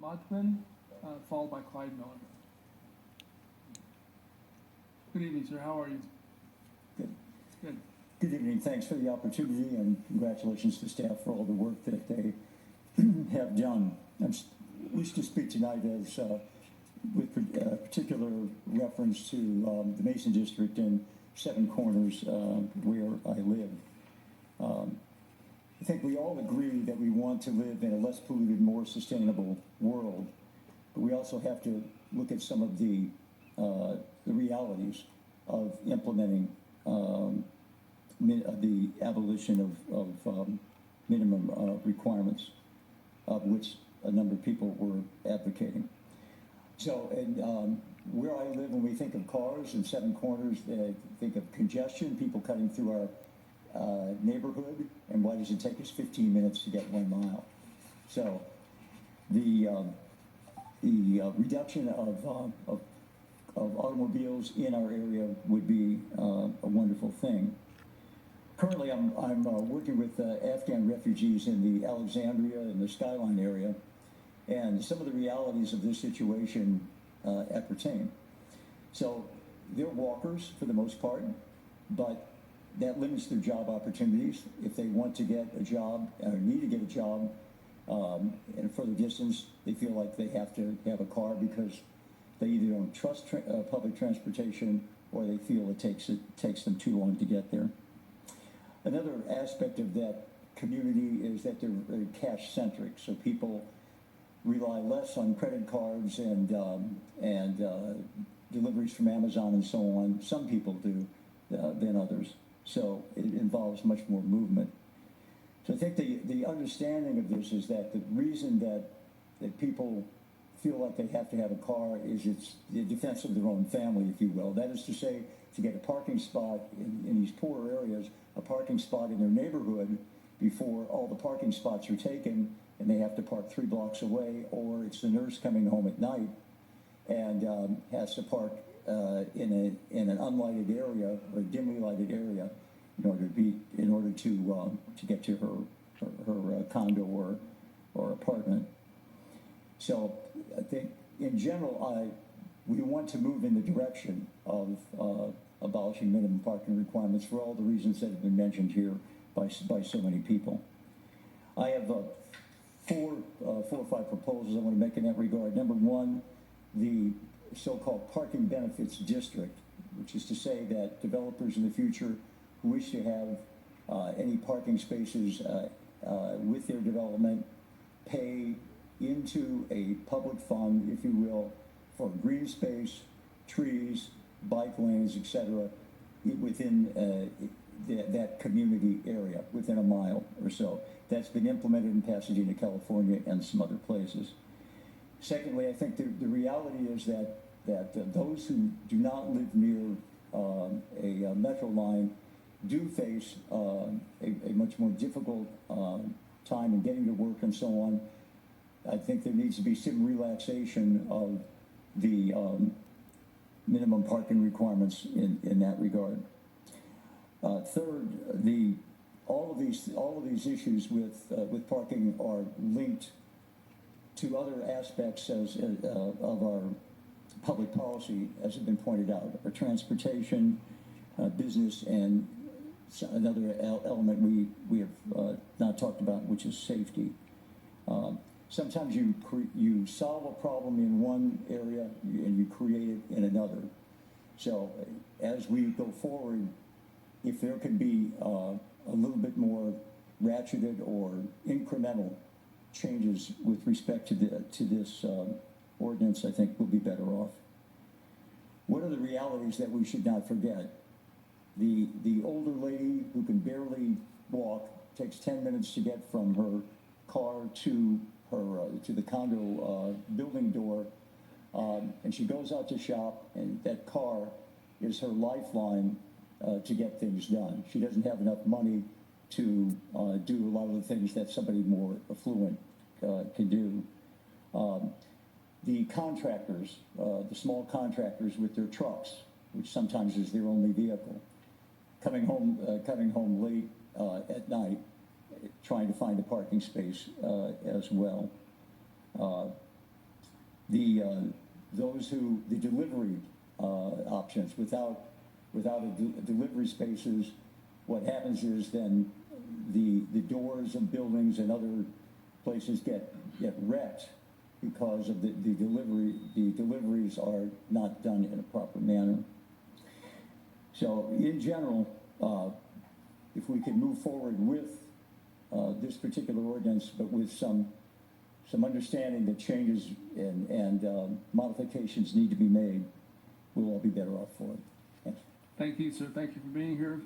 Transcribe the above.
Modglin, followed by Clyde Miller. Good evening, sir. How are you? Good. Good. Good evening. Thanks for the opportunity, and congratulations to staff for all the work that they have done. I wish to speak tonight as with particular reference to the Mason District and Seven Corners, where I live. I think we all agree that we want to live in a less polluted, more sustainable world, but we also have to look at some of the realities of implementing the abolition of minimum requirements, of which a number of people were advocating. So, and where I live, when we think of cars and Seven Corners, think of congestion, people cutting through our neighborhood, and why does it take us 15 minutes to get 1 mile? So, the reduction of automobiles in our area would be a wonderful thing. Currently, I'm working with Afghan refugees in the Alexandria and the Skyline area, and some of the realities of this situation appertain. So they're walkers for the most part, but that limits their job opportunities. If they want to get a job or need to get a job in a further distance, they feel like they have to have a car because they either don't trust public transportation or they feel it takes them too long to get there. Another aspect of that community is that they're very cash-centric, so people rely less on credit cards and deliveries from Amazon and so on. Some people do than others, so it involves much more movement. So I think the understanding of this is that the reason that people feel like they have to have a car is it's the defense of their own family, if you will. That is to say, to get a parking spot in these poorer areas, a parking spot in their neighborhood before all the parking spots are taken and they have to park 3 blocks away, or it's the nurse coming home at night and has to park in an unlighted area or a dimly lighted area in order to get to her condo or apartment. So I think in general, we want to move in the direction of abolishing minimum parking requirements for all the reasons that have been mentioned here by so many people. I have four or five proposals I want to make in that regard. Number one, the so-called parking benefits district, which is to say that developers in the future who wish to have any parking spaces with their development pay into a public fund, if you will, for green space, trees, bike lanes, etc., within that community area, within a mile or so. That's been implemented in Pasadena, California, and some other places. Secondly, I think the reality is that those who do not live near a metro line do face a much more difficult time in getting to work and so on. I think there needs to be some relaxation of the minimum parking requirements in that regard. Third, all of these issues with parking are linked to other aspects of our public policy, as has been pointed out, our transportation, business, and another element we have not talked about, which is safety. Sometimes you solve a problem in one area and you create it in another. So as we go forward, if there can be a little bit more ratcheted or incremental changes with respect to this ordinance, I think we'll be better off. What are the realities that we should not forget? The older lady who can barely walk takes 10 minutes to get from her car to the condo building door, and she goes out to shop, and that car is her lifeline to get things done. She doesn't have enough money to do a lot of the things that somebody more affluent can do. The contractors, the small contractors with their trucks, which sometimes is their only vehicle, coming home late at night, trying to find a parking space as well. the delivery options without delivery spaces, what happens is then the doors of buildings and other places get wrecked because of the deliveries are not done in a proper manner. So in general, if we could move forward with this particular ordinance, but with some understanding that changes and modifications need to be made, we'll all be better off for it. Thanks. Thank you, sir. Thank you for being here.